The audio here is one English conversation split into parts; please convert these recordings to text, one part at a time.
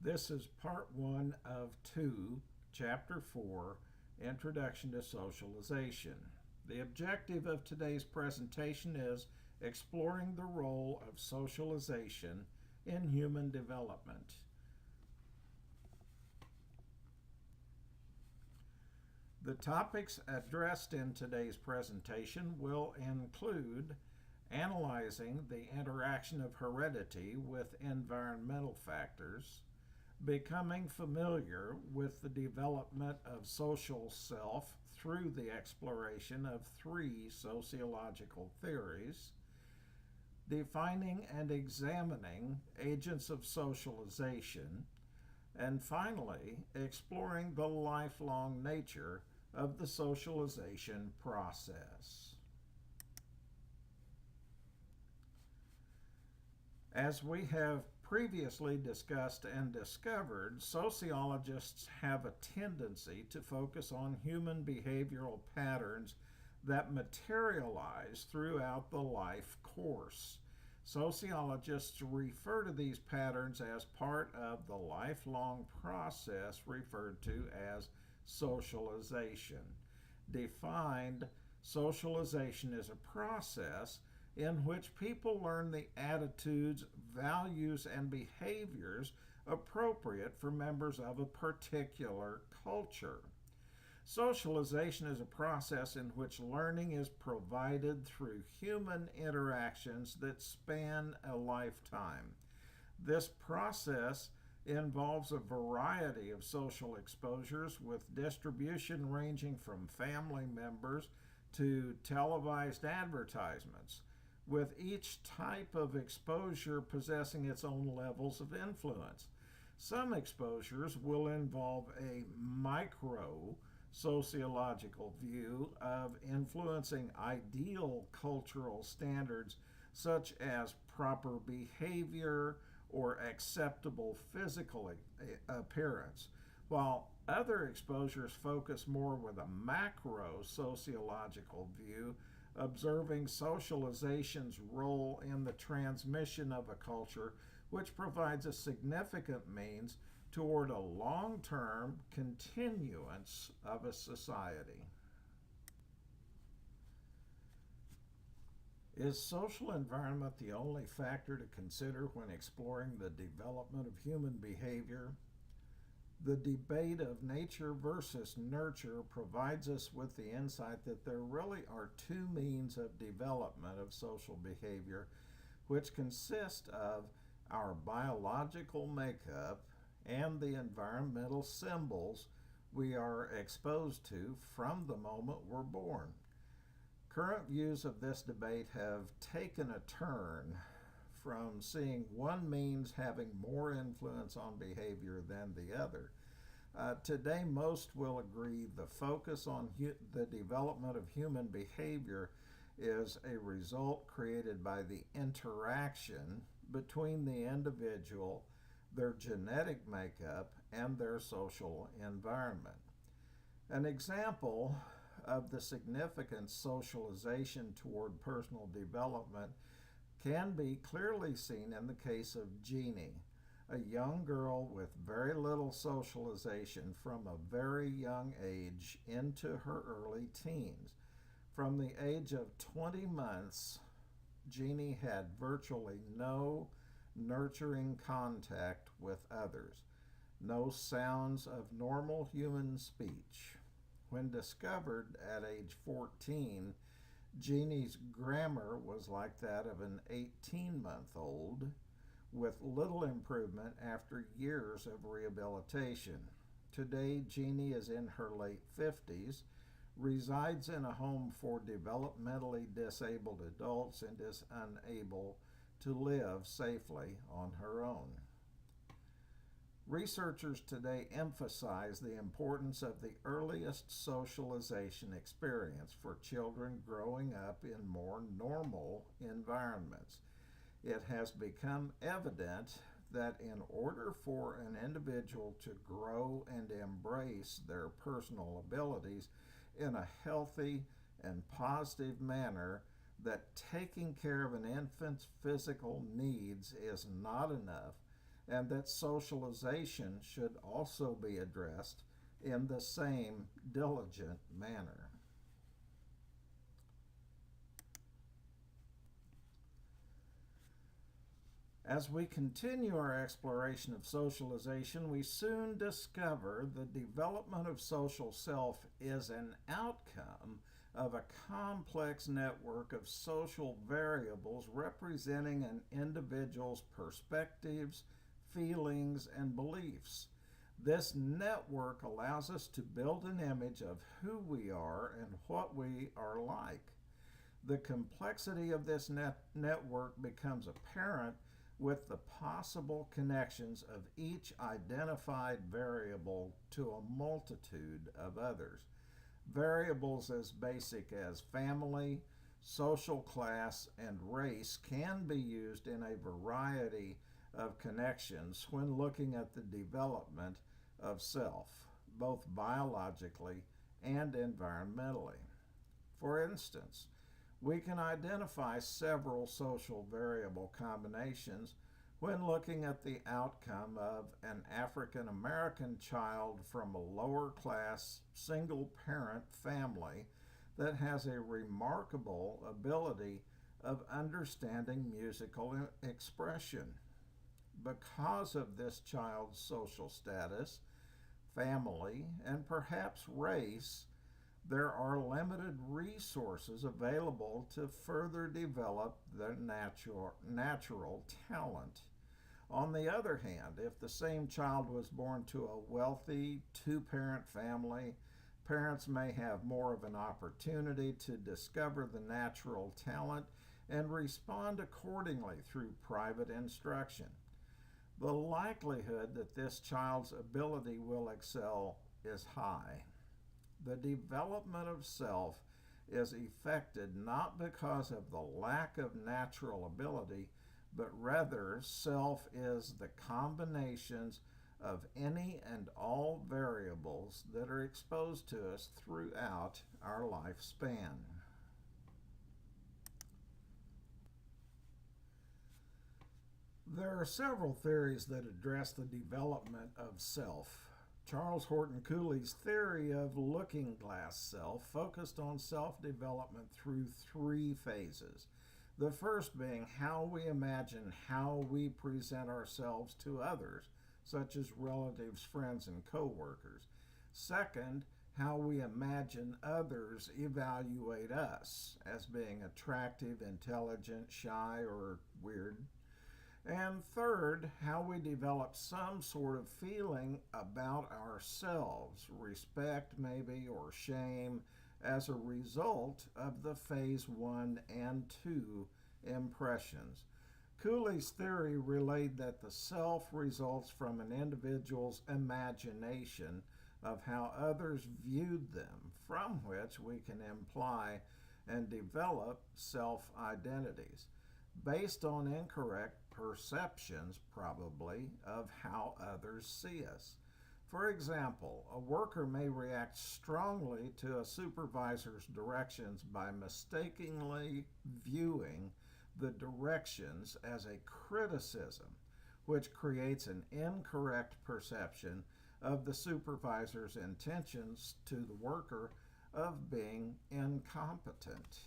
This is part one of two, chapter four, Introduction to Socialization. The objective of today's presentation is exploring the role of socialization in human development. The topics addressed in today's presentation will include analyzing the interaction of heredity with environmental factors, becoming familiar with the development of social self through the exploration of three sociological theories, defining and examining agents of socialization, and finally, exploring the lifelong nature of the socialization process. As we have previously discussed and discovered, sociologists have a tendency to focus on human behavioral patterns that materialize throughout the life course. Sociologists refer to these patterns as part of the lifelong process referred to as socialization. Defined, socialization is a process in which people learn the attitudes, values, and behaviors appropriate for members of a particular culture. Socialization is a process in which learning is provided through human interactions that span a lifetime. This process involves a variety of social exposures with distribution ranging from family members to televised advertisements, with each type of exposure possessing its own levels of influence. Some exposures will involve a micro sociological view of influencing ideal cultural standards such as proper behavior or acceptable physical appearance, while other exposures focus more with a macro sociological view, observing socialization's role in the transmission of a culture, which provides a significant means toward a long-term continuance of a society. Is social environment the only factor to consider when exploring the development of human behavior? The debate of nature versus nurture provides us with the insight that there really are two means of development of social behavior, which consist of our biological makeup and the environmental symbols we are exposed to from the moment we're born. Current views of this debate have taken a turn from seeing one means having more influence on behavior than the other. Today, most will agree the focus on the development of human behavior is a result created by the interaction between the individual, their genetic makeup, and their social environment. An example of the significant socialization toward personal development can be clearly seen in the case of Jeannie, a young girl with very little socialization from a very young age into her early teens. From the age of 20 months, Jeannie had virtually no nurturing contact with others, no sounds of normal human speech. When discovered at age 14, Jeannie's grammar was like that of an 18-month-old, with little improvement after years of rehabilitation. Today, Jeannie is in her late 50s, resides in a home for developmentally disabled adults, and is unable to live safely on her own. Researchers today emphasize the importance of the earliest socialization experience for children growing up in more normal environments. It has become evident that in order for an individual to grow and embrace their personal abilities in a healthy and positive manner, that taking care of an infant's physical needs is not enough, and that socialization should also be addressed in the same diligent manner. As we continue our exploration of socialization, we soon discover the development of social self is an outcome of a complex network of social variables representing an individual's perspectives, feelings, and beliefs. This network allows us to build an image of who we are and what we are like. The complexity of this network becomes apparent with the possible connections of each identified variable to a multitude of others. Variables as basic as family, social class, and race can be used in a variety of connections when looking at the development of self, both biologically and environmentally. For instance, we can identify several social variable combinations when looking at the outcome of an African American child from a lower class single parent family that has a remarkable ability of understanding musical expression. Because of this child's social status, family, and perhaps race, there are limited resources available to further develop their natural talent. On the other hand, if the same child was born to a wealthy two-parent family, parents may have more of an opportunity to discover the natural talent and respond accordingly through private instruction. The likelihood that this child's ability will excel is high. The development of self is effected not because of the lack of natural ability, but rather self is the combinations of any and all variables that are exposed to us throughout our lifespan. There are several theories that address the development of self. Charles Horton Cooley's theory of looking glass self focused on self development through three phases. The first being how we imagine how we present ourselves to others, such as relatives, friends, and coworkers. Second, how we imagine others evaluate us as being attractive, intelligent, shy, or weird. And third, how we develop some sort of feeling about ourselves, respect maybe, or shame, as a result of the phase 1 and 2 impressions. Cooley's theory relayed that the self results from an individual's imagination of how others viewed them, from which we can imply and develop self identities based on incorrect perceptions, probably, of how others see us. For example, a worker may react strongly to a supervisor's directions by mistakenly viewing the directions as a criticism, which creates an incorrect perception of the supervisor's intentions to the worker of being incompetent.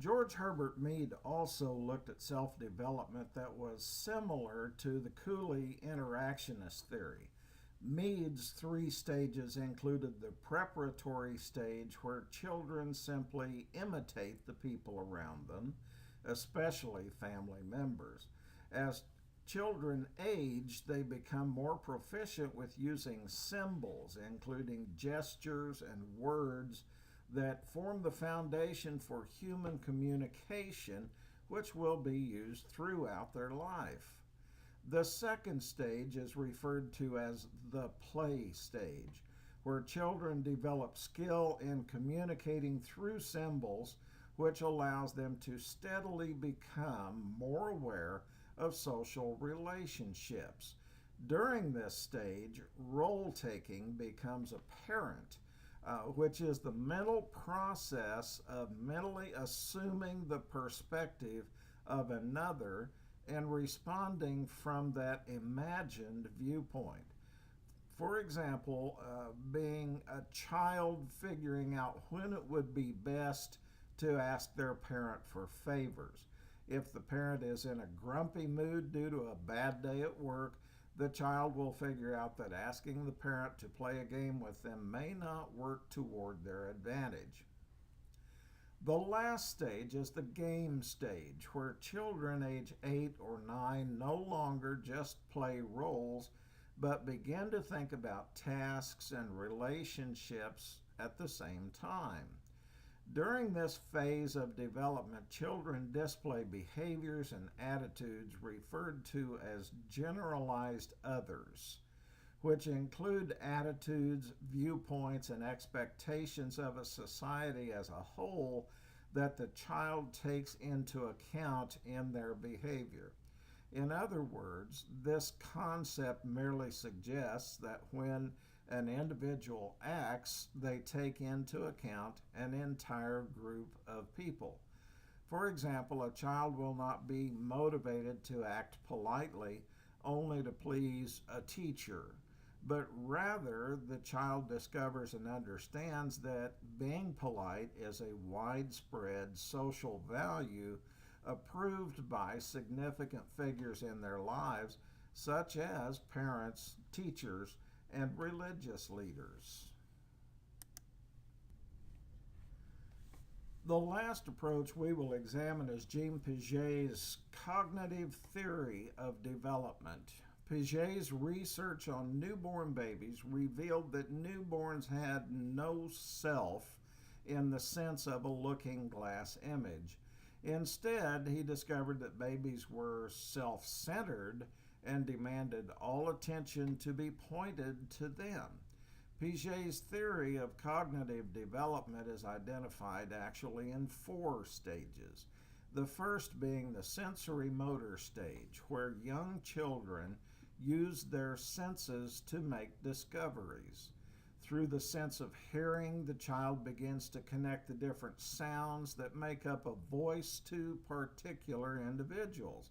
George Herbert Mead also looked at self-development that was similar to the Cooley interactionist theory. Mead's three stages included the preparatory stage, where children simply imitate the people around them, especially family members. As children age, they become more proficient with using symbols, including gestures and words that form the foundation for human communication, which will be used throughout their life. The second stage is referred to as the play stage, where children develop skill in communicating through symbols, which allows them to steadily become more aware of social relationships. During this stage, role taking becomes apparent. which is the mental process of mentally assuming the perspective of another and responding from that imagined viewpoint. For example, being a child figuring out when it would be best to ask their parent for favors. If the parent is in a grumpy mood due to a bad day at work, the child will figure out that asking the parent to play a game with them may not work toward their advantage. The last stage is the game stage, where children age 8 or 9 no longer just play roles, but begin to think about tasks and relationships at the same time. During this phase of development, children display behaviors and attitudes referred to as generalized others, which include attitudes, viewpoints, and expectations of a society as a whole that the child takes into account in their behavior. In other words, this concept merely suggests that when an individual acts, they take into account an entire group of people. For example, a child will not be motivated to act politely only to please a teacher, but rather the child discovers and understands that being polite is a widespread social value approved by significant figures in their lives, such as parents, teachers, and religious leaders. The last approach we will examine is Jean Piaget's cognitive theory of development. Piaget's research on newborn babies revealed that newborns had no self in the sense of a looking glass image. Instead, he discovered that babies were self-centered and demanded all attention to be pointed to them. Piaget's theory of cognitive development is identified actually in 4 stages. The first being the sensory motor stage, where young children use their senses to make discoveries. Through the sense of hearing, the child begins to connect the different sounds that make up a voice to particular individuals.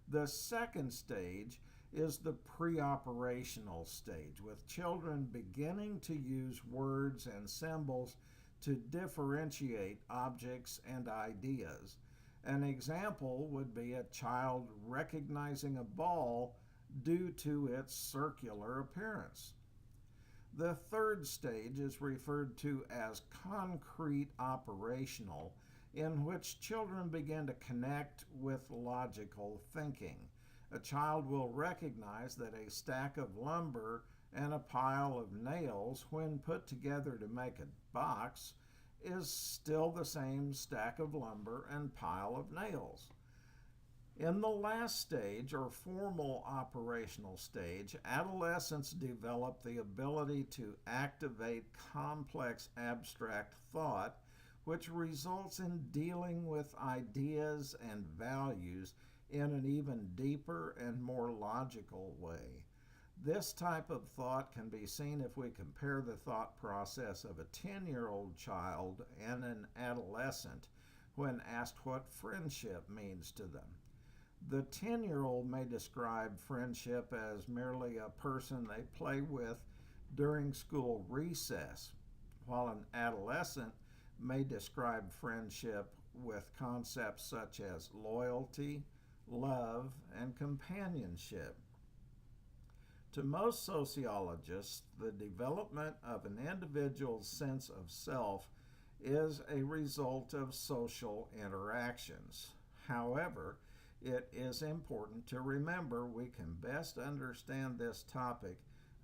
The second stage is the pre-operational stage, with children beginning to use words and symbols to differentiate objects and ideas. An example would be a child recognizing a ball due to its circular appearance. The third stage is referred to as concrete operational, in which children begin to connect with logical thinking. A child will recognize that a stack of lumber and a pile of nails, when put together to make a box, is still the same stack of lumber and pile of nails. In the last stage, or formal operational stage, adolescents develop the ability to activate complex abstract thought, which results in dealing with ideas and values in an even deeper and more logical way. This type of thought can be seen if we compare the thought process of a 10-year-old child and an adolescent when asked what friendship means to them. The 10-year-old may describe friendship as merely a person they play with during school recess, while an adolescent may describe friendship with concepts such as loyalty, love, and companionship. To most sociologists, the development of an individual's sense of self is a result of social interactions. However, it is important to remember we can best understand this topic,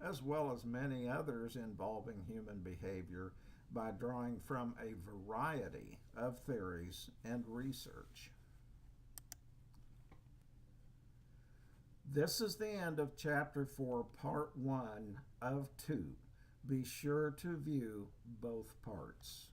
as well as many others involving human behavior, by drawing from a variety of theories and research. This is the end of Chapter 4, Part 1 of 2. Be sure to view both parts.